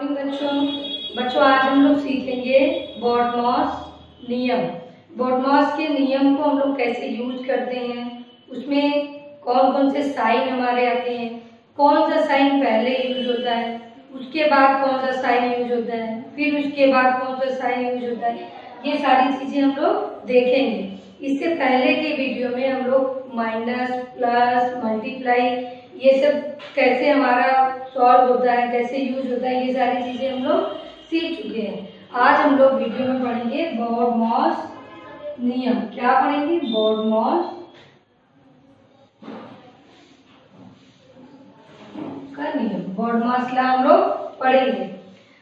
Morning बच्चों आज हम लोग सीखेंगे BODMAS नियम। BODMAS के नियम को हम लोग कैसे यूज करते हैं, उसमें कौन कौन से साइन हमारे आते हैं, कौन सा साइन पहले यूज होता है, उसके बाद कौन सा साइन यूज होता है, फिर उसके बाद कौन सा साइन यूज होता है, ये सारी चीजें हम लोग देखेंगे। इससे पहले के वीडियो में हम लोग माइनस, प्लस, मल्टीप्लाई ये सब कैसे हमारा सॉल्व होता है, कैसे यूज होता है, ये सारी चीजें हम लोग सीख चुके हैं। आज हम लोग वीडियो में पढ़ेंगे BODMAS नियम। क्या पढ़ेंगे? BODMAS का नियम, BODMAS ला हम लोग पढ़ेंगे।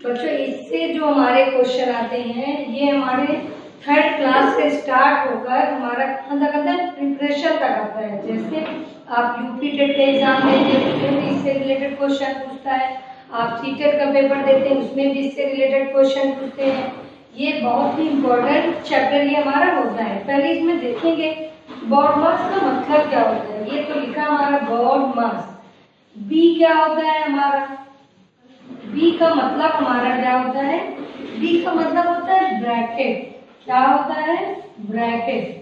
बच्चों इससे जो हमारे क्वेश्चन आते हैं ये हमारे 3rd क्लास से स्टार्ट होकर हमारा अंदर प्रिपरेशन तक आता है। जैसे आप यूपी टेट के एग्जाम देंगे उसमें भी इससे रिलेटेड क्वेश्चन पूछता है, आप सीटेट का पेपर देते हैं उसमें भी इससे रिलेटेड क्वेश्चन पूछते हैं। ये बहुत ही इम्पोर्टेंट चैप्टर ये हमारा होता है। पहले इसमें देखेंगे BODMAS का मतलब क्या होता है। ये तो लिखा हमारा BODMAS। बी क्या होता है हमारा? बी का मतलब हमारा क्या होता है? बी का मतलब होता है ब्रैकेट। क्या होता है? ब्रैकेट।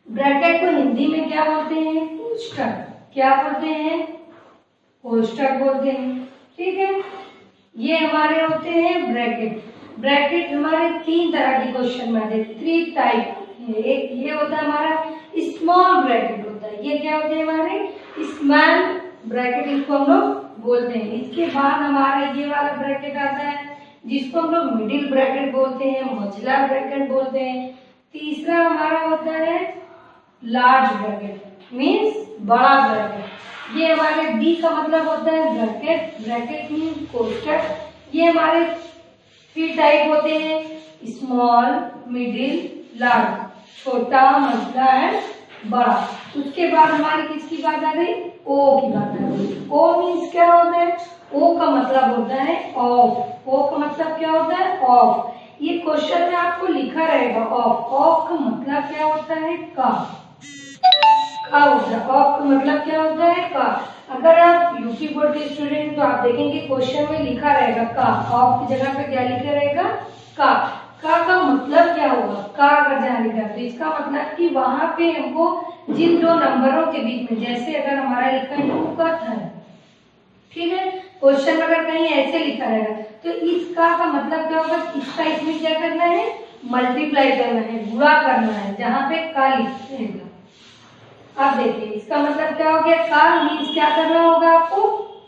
ब्रैकेट को हिंदी में क्या बोलते हैं? कोष्ठक। क्या बोलते हैं? कोष्ठक बोलते हैं। ठीक है, ये हमारे होते हैं ब्रैकेट। ब्रैकेट हमारे 3 तरह के क्वेश्चन में आते हैं, 3 टाइप। एक ये होता है हमारा स्मॉल ब्रैकेट होता है। ये क्या होते हैं? हमारे स्मॉल ब्रैकेट, इसको हम लोग बोलते हैं। इसके बाद हमारा ये वाला ब्रैकेट आता है जिसको हम लोग मिडिल ब्रैकेट बोलते हैं, मझला ब्रैकेट बोलते हैं। तीसरा हमारा होता है लार्ज ब्रैकेट, मीन्स बड़ा ब्रैकेट। ये हमारे बी का मतलब होता है ब्रैकेट। ब्रैकेट मीन्स कोष्ठक। ये हमारे 3 टाइप होते हैं, स्मॉल, मिडिल, लार्ज। छोटा, मझला एंड बड़ा। उसके बाद हमारी किसकी बात आ गई? ओ की बात आ गई। ओ मीन्स क्या होता है? ओ का मतलब होता है ऑफ। ओ का मतलब क्या होता है? ऑफ। ये क्वेश्चन में आपको लिखा रहेगा ऑफ। ऑफ का मतलब क्या होता है? का होता है। ऑफ का मतलब क्या होता है? का। अगर आप यूपी बोर्ड के स्टूडेंट तो आप देखेंगे क्वेश्चन में लिखा रहेगा का। ऑफ की जगह पे क्या लिखा रहेगा? का का मतलब क्या होगा? का अगर जहाँ लिखा तो इसका मतलब कि वहां पे हमको जिन 2 नंबरों के बीच में, जैसे अगर हमारा लिखा है 2 का था, ठीक है, क्वेश्चन अगर कहीं ऐसे लिखा रहेगा तो इस का मतलब क्या होगा? इसका इसमें क्या करना है? मल्टीप्लाई करना है, गुणा करना है, जहाँ पे का लिखेगा। अब देखिए इसका मतलब क्या हो गया? का मीन्स क्या करना होगा? आपको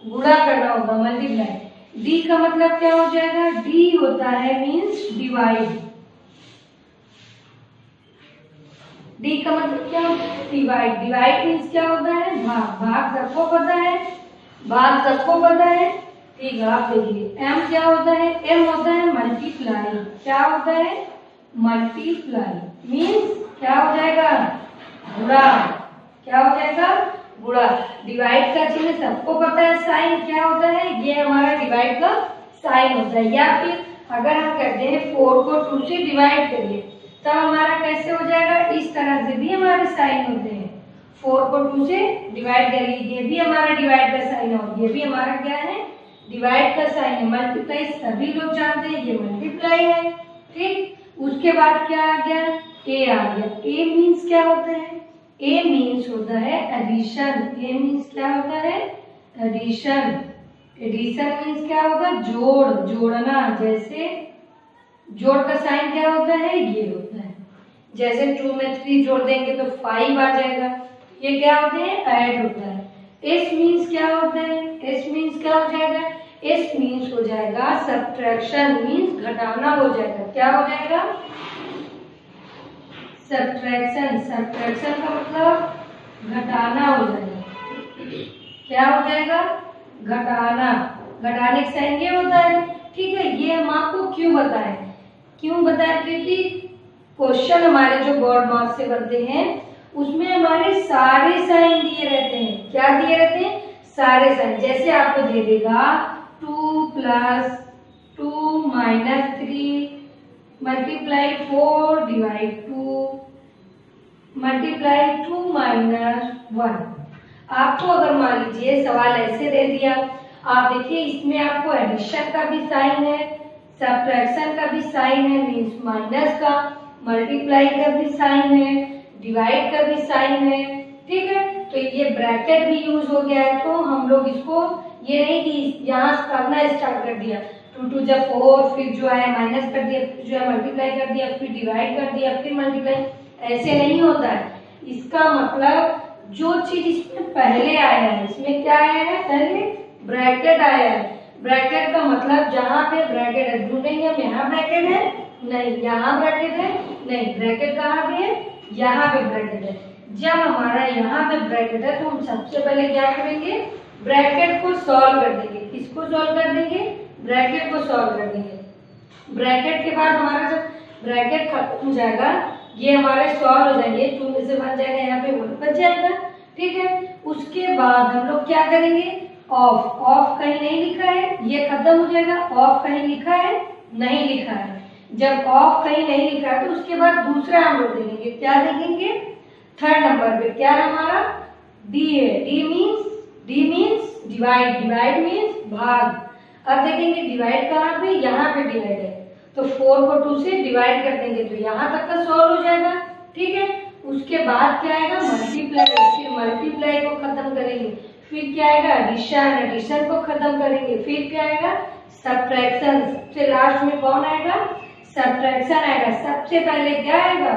गुणा करना होगा, मल्टीप्लाई। डी का मतलब क्या हो जाएगा? डी होता है मीन्स डिवाइड। डी का मतलब क्या होता है? डिवाइड। डिवाइड मीन्स क्या होता है? भाग। भाग सबको पता है, भाग सबको पता है। ठीक है, आप देखिए एम क्या होता है? एम होता है मल्टीप्लाई। क्या होता है? मल्टीप्लाई मीन्स क्या हो जाएगा? गुणा। क्या हो जाएगा? गुणा। डिवाइड का चिन्ह सबको पता है, साइन क्या होता है? ये हमारा डिवाइड का साइन होता है। या फिर अगर हम कहते हैं 4 को 2 से डिवाइड करिए तब हमारा कैसे हो जाएगा? इस तरह से भी हमारे साइन होते हैं। 4 को 2 से डिवाइड करिए, ये भी हमारा डिवाइड का साइन है और ये भी हमारा क्या है? डिवाइड का साइन है। मल्टीप्लाई सभी लोग जानते हैं, ये मल्टीप्लाई है। ठीक, उसके बाद क्या आ गया? ए आ गया। ए मीन्स क्या होता है? ए मीन्स होता है एडिशन। ए मीन्स क्या होता है? एडिशन। एडिशन मीन्स क्या होगा? जोड़, जोड़ना। जैसे जोड़ का साइन क्या होता है? ये होता है। जैसे 2 में 3 जोड़ देंगे तो 5 आ जाएगा। ये क्या होते हैं? ऐड होता है। एस मीन्स क्या होता है? एस मीन्स क्या हो जाएगा? एस मीन्स हो जाएगा सब्ट्रैक्शन, मीन्स घटाना हो जाएगा। क्या हो जाएगा? सब्ट्रैक्शन। सब्ट्रैक्शन का मतलब घटाना हो जाएगा। क्या हो जाएगा? घटाना। घटाने का साइन ये होता है। ठीक है, ये हम आपको क्यों बताएं? क्यों बताएं? क्योंकि क्वेश्चन हमारे जो BODMAS से बनते हैं उसमें हमारे सारे साइन दिए रहते हैं। क्या दिए रहते हैं? सारे साइन। जैसे आपको दे देगा 2 + 2 - 3 मल्टीप्लाई 4 डिवाइड 2 मल्टीप्लाई 2 - 1। आपको अगर मान लीजिए सवाल ऐसे दे दिया, आप देखिए इसमें आपको एडिशन का भी साइन है, सब्ट्रैक्शन का भी साइन है मीन्स माइनस का, मल्टीप्लाई का भी साइन है, डिवाइड का भी साइन है। ठीक है, तो ये ब्रैकेट भी यूज हो गया है। तो हम लोग इसको ये नहीं कि यहाँ करना स्टार्ट कर दिया 2 2 जा 4, फिर जो है माइनस कर दिया, फिर जो है मल्टीप्लाई कर दिया, फिर डिवाइड कर दिया, फिर मल्टीप्लाई, ऐसे नहीं होता है। इसका मतलब जो चीज इसमें पहले आया है, इसमें क्या आया है, पहले ब्रैकेट आया है। ब्रैकेट का मतलब जहाँ पे ब्रैकेट है, ढूंढेंगे हम यहाँ ब्रैकेट है नहीं, यहाँ ब्रैकेट है नहीं, ब्रैकेट कहाँ पे है, यहाँ पे ब्रैकेट है। जब हमारा यहाँ पे ब्रैकेट है तो हम सबसे पहले क्या करेंगे, ब्रैकेट को सॉल्व कर देंगे। किसको सॉल्व कर देंगे, ब्रैकेट को सॉल्व कर देंगे। ब्रैकेट के बाद हमारा जब ब्रैकेट खत्म हो जाएगा, ये हमारे सॉल्व हो जाएंगे, 2 में से बन जाएगा, यहाँ पे 1 बच जाएगा। ठीक है, उसके बाद हम लोग क्या करेंगे, ऑफ, ऑफ कहीं नहीं लिखा है, ये खत्म हो जाएगा। ऑफ कहीं लिखा है, नहीं लिखा है। जब ऑफ कहीं नहीं लिखा है तो उसके बाद दूसरा हम लोग देखेंगे, क्या देखेंगे, थर्ड नंबर पे क्या है हमारा, डी है। D means divide, divide means भाग। अब देखेंगे डिवाइड कहाँ पे, यहाँ पे डिवाइड है, तो 4 को 2 से डिवाइड कर देंगे तो यहाँ तक का सॉल्व हो जाएगा। ठीक है, उसके बाद क्या आएगा, मल्टीप्लाई, फिर मल्टीप्लाई को खत्म करेंगे, फिर क्या आएगा, एडिशन, एडिशन को खत्म करेंगे, फिर क्या आएगा, सब्ट्रैक्शन, सबसे लास्ट में कौन आएगा, सब्ट्रैक्शन आएगा। सबसे पहले क्या आएगा,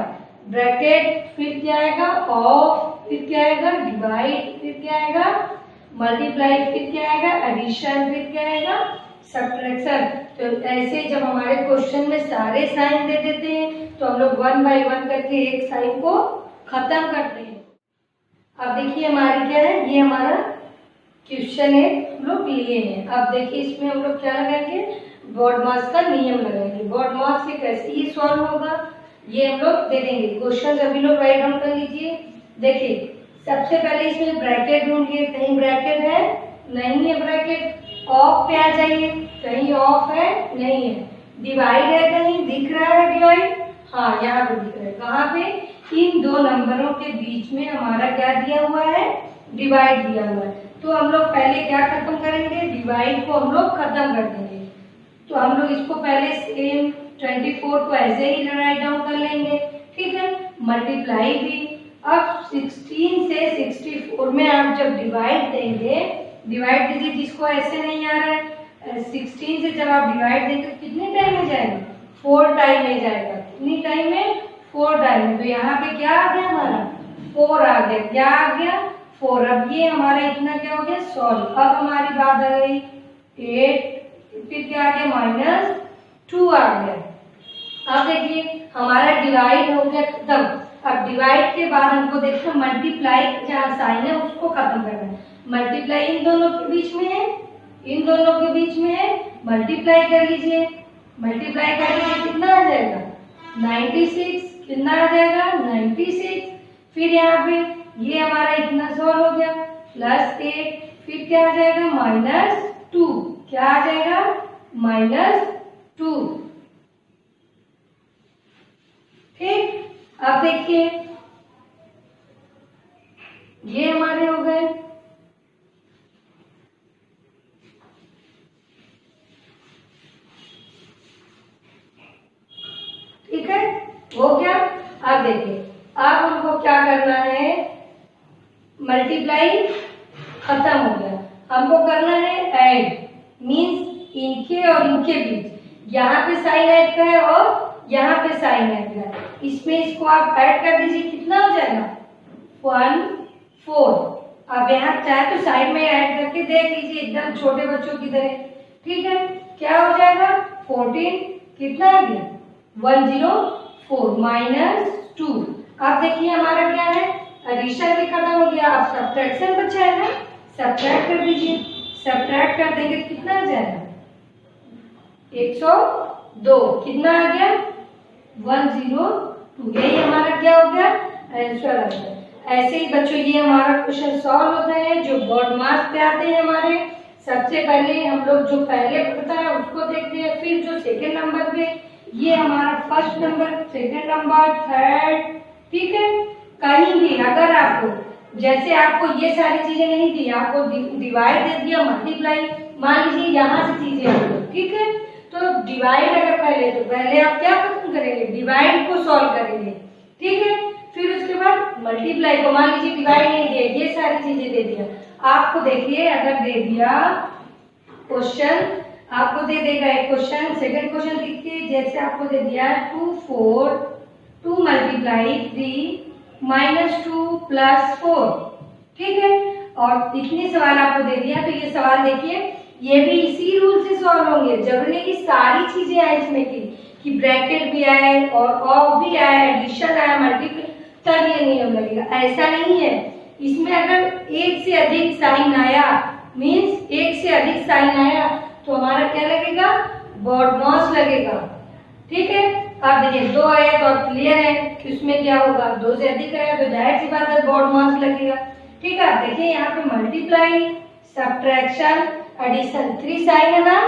ब्रैकेट, फिर क्या आएगा, ऑफ, फिर क्या आएगा, डिवाइड, फिर क्या आएगा, मल्टीप्लाई, फिर क्या आएगा, एडिशन, फिर क्या आएगा, सब्ट्रैक्शन। तो ऐसे जब हमारे क्वेश्चन में सारे साइन दे देते हैं तो हम लोग 1 बाय 1 करके एक साइन को खत्म करते हैं। अब देखिए हमारी क्या है, ये हमारा क्वेश्चन है हम लोग लिए हैं। अब देखिए इसमें हम लोग क्या लगाएंगे, BODMAS का नियम लगाएंगे। BODMAS से कैसे ये सॉल्व होगा ये हम लोग देखेंगे। क्वेश्चन सभी लोग राइट डाउन कर लीजिए। देखिए सबसे पहले इसमें ब्रैकेट ढूंढिए, कहीं ब्रैकेट है नहीं है, ब्रैकेट ऑफ पे आ जाइए, कहीं ऑफ है नहीं है, डिवाइड है कहीं दिख रहा है, डिवाइड हाँ यहाँ पे दिख रहा है, कहाँ पे, इन दो नंबरों के बीच में हमारा क्या दिया हुआ है, डिवाइड दिया हुआ है। तो हम लोग पहले क्या खत्म करेंगे, डिवाइड को हम लोग खत्म कर देंगे। तो हम लोग इसको पहले सेम 24 को ऐसे ही राइट डाउन कर लेंगे। ठीक है, मल्टीप्लाई भी। अब 16 से 64 में आप जब डिवाइड देंगे, डिवाइड दीजिए, जिसको ऐसे नहीं आ रहा है, 16 से जब आप डिवाइड देंगे कितने टाइम में जाएगा, 4 टाइम में जाएगा। कितनी टाइम में, 4 टाइम। तो यहाँ पे क्या आ गया हमारा, 4 आ गया। क्या आ गया, 4। अब ये हमारा इतना क्या हो गया, सॉल्व। अब हमारी बात आ गई 8, फिर क्या आ गया, -2 आ गया। अब देखिए हमारा डिवाइड हो गया खत्म। अब डिवाइड के बाद हमको देखो मल्टीप्लाई जहाँ साइन है उसको खत्म करना है। मल्टीप्लाई इन दोनों के बीच में है, इन दोनों के बीच में है, मल्टीप्लाई कर लीजिए। मल्टीप्लाई कर लीजिए, कितना आ जाएगा, 96। कितना आ जाएगा, 96। फिर यहाँ पे ये हमारा इतना सॉल्व हो गया, +8। फिर क्या आ जाएगा, -2। क्या आ जाएगा, -2। ठीक, अब देखिए ये हमारे हो गए। ठीक है, हो गया। अब देखिए अब हमको क्या करना है, मल्टीप्लाई खत्म हो गया, हमको करना है ऐड। मीन्स इनके और इनके बीच यहाँ पे साइन ऐड का है और यहाँ पे साइन ऐड का है, इसमें इसको आप ऐड कर दीजिए। कितना हो जाएगा, 1 4। अब यहाँ चाहे तो साइड में ऐड करके देख लीजिए, एकदम छोटे बच्चों की तरह। ठीक है, क्या हो जाएगा, 14। कितना आ गया, 104 -2। अब देखिए हमारा क्या है, एडिशन भी खत्म हो गया। अब सब्ट्रैक्शन बचा है ना, सब्ट्रैक्ट कर दीजिए। सब्ट्रैक्ट कर देंगे कितना आ जाएगा, 102। कितना आ गया, 102। यही हमारा क्या हो गया, आंसर आ गया। ऐसे ही बच्चों ये हमारा क्वेश्चन सॉल्व होता है जो BODMAS पे आते हैं हमारे। सबसे पहले हम लोग जो पहले पढ़ता है उसको देखते हैं, फिर जो सेकंड नंबर पे, ये हमारा first number, second number, third. ठीक है, कहीं भी अगर आपको, जैसे आपको ये सारी चीजें नहीं दी, आपको डिवाइड दे दिया, मल्टीप्लाई मान लीजिए यहाँ से चीजें आ गई, ठीक है। तो डिवाइड अगर तो पहले आप क्या खत्म करेंगे, डिवाइड को सॉल्व करेंगे, ठीक है। फिर उसके बाद मल्टीप्लाई को, मान लीजिए डिवाइड नहीं दिया, ये सारी चीजें दे दिया आपको। देखिए अगर दे दिया क्वेश्चन, आपको दे देगा एक क्वेश्चन, सेकंड क्वेश्चन लिखिए, जैसे आपको दे दिया 2 4 2 मल्टीप्लाई 3 माइनस 2 प्लस 4, ठीक है। और इतने सवाल आपको दे दिया, तो ये सवाल देखिए ये भी इसी रूल से सॉल्व होंगे। जरूरी नहीं कि सारी चीजें आए इसमें कि ब्रैकेट भी आए और ऑफ भी आए, एडिशन आए, मल्टीप्लाई, तब ये नियम लगेगा, ऐसा नहीं है। इसमें अगर एक से अधिक साइन आया, मीन्स एक से अधिक साइन आया, तो हमारा क्या लगेगा, BODMAS लगेगा, ठीक है। अब देखिए 2 आया तो अब क्लियर है, इसमें क्या होगा, 2 से अधिक आया तो जाहिर सी बात है BODMAS लगेगा, ठीक है। देखिए यहाँ पे मल्टीप्लाई, सब्ट्रैक्शन, एडिशन, 3 साइन है ना।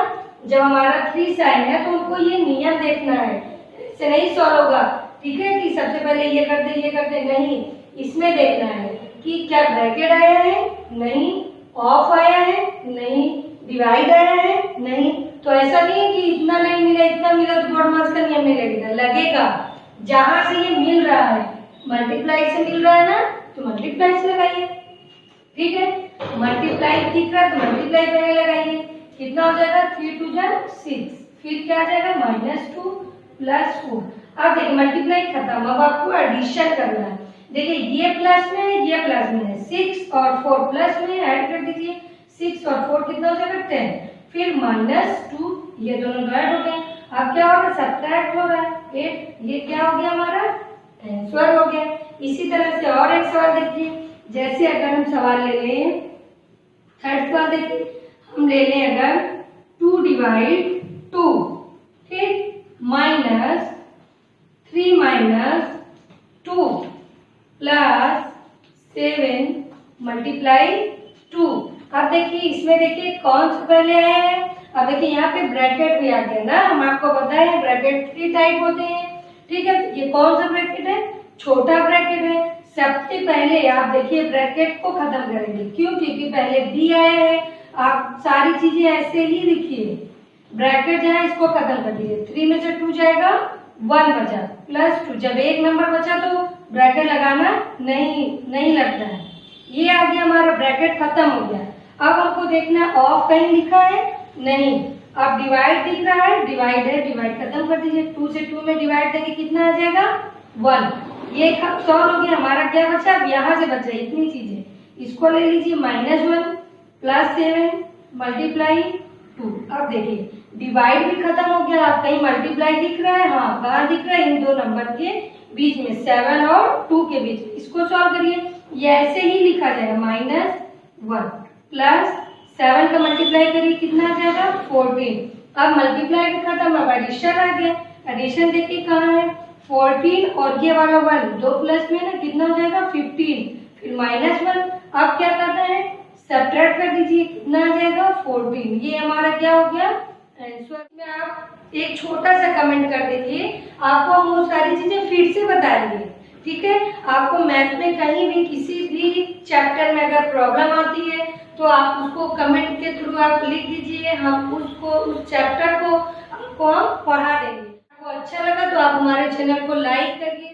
जब हमारा 3 साइन है तो उनको ये नियम देखना है, इससे नहीं सॉल्व होगा, ठीक है। कि सबसे पहले ये कर दे, नहीं, इसमें देखना है कि क्या ब्रैकेट आया है, नहीं, ऑफ आया है, नहीं, डिवाइड आया है, नहीं। तो ऐसा नहीं है कि इतना नहीं मिला इतना मिला तो BODMAS का नियम नहीं लगेगा। जहां से ये मिल रहा है, मल्टीप्लाई से मिल रहा है ना, तो मल्टीप्लाई से लगाइए, ठीक है। मल्टीप्लाई दिख रहा है तो मल्टीप्लाई पहले लगाइए, कितना हो जाएगा 3 2 6, फिर क्या आ जाएगा -2 प्लस 4। अब देखिए मल्टीप्लाई खत्म, अब आपको एडिशन करना है। देखिए ये प्लस में है, ये प्लस में है, 6 और 4 प्लस में ऐड कर दीजिए, 6 और 4 कितना हो जाएगा 10, फिर -2, ये दोनों ऐड हो गए। अब क्या हो रहा है, सब्ट्रैक्ट हो रहा है 8, ये क्या हो गया हमारा आंसर हो गया। इसी तरह से और एक सवाल देखिए, जैसे अगर हम सवाल ले लें, थर्ड सवाल देखिए, हम ले लें अगर 2 डिवाइड 2, ठीक, -3 माइनस 2 प्लस 7 मल्टीप्लाई 2। अब देखिए इसमें देखिए कौन सा पहले आया है। अब देखिए यहाँ पे ब्रैकेट भी आ गया ना, हम आपको पता है ब्रैकेट 3 टाइप होते हैं, ठीक है। ये कौन सा ब्रैकेट है, छोटा ब्रैकेट है। सबसे पहले आप देखिए ब्रैकेट को खत्म करेंगे, क्यों, क्योंकि पहले बी आया है। आप सारी चीजें ऐसे ही लिखिए, ब्रैकेट जहाँ इसको खत्म कर दीजिए, 3 में से 2 जाएगा, 1 बचा, प्लस 2, जब एक नंबर बचा तो ब्रैकेट लगाना नहीं लगता है। ये आ गया हमारा, ब्रैकेट खत्म हो गया। अब हमको देखना ऑफ कहीं लिखा है, नहीं। अब डिवाइड दिख रहा है, डिवाइड है, डिवाइड खत्म कर दीजिए, 2 से 2 में डिवाइड देंगे कितना आ जाएगा 1। ये सॉल्व हो गया, हमारा क्या बचा, अब यहाँ से बचा इतनी चीजें, इसको ले लीजिए -1 प्लस 7 मल्टीप्लाई 2। अब देखिए डिवाइड भी खत्म हो गया, आप कहीं मल्टीप्लाई दिख रहा है, हाँ कहाँ दिख रहा है, इन दो नंबर के बीच में, 7 और 2 के बीच। इसको सॉल्व करिए, ये ऐसे ही लिखा जाएगा -1 प्लस 7 का मल्टीप्लाई करिए, कितना आ जाएगा 14। अब मल्टीप्लाई भी खत्म, अब एडिशन आ गया। एडिशन देखिए कहाँ है, 14 और ये वाला 1, 2 प्लस में ना कितना हो जाएगा 15, फिर -1। अब क्या करना है, सब्ट्रैक्ट कर दीजिए, कितना आ जाएगा 14। ये हमारा क्या हो गया आंसर। में आप एक छोटा सा कमेंट कर दीजिए, आपको हम वो सारी चीजें फिर से बताएंगे, ठीक है। आपको मैथ में कहीं भी किसी भी चैप्टर में अगर प्रॉब्लम आती है तो आप उसको कमेंट के थ्रू आप लिख दीजिए, हम उसको उस चैप्टर को आपको हम पढ़ा देंगे। आपको अच्छा लगा तो आप हमारे चैनल को लाइक करिए।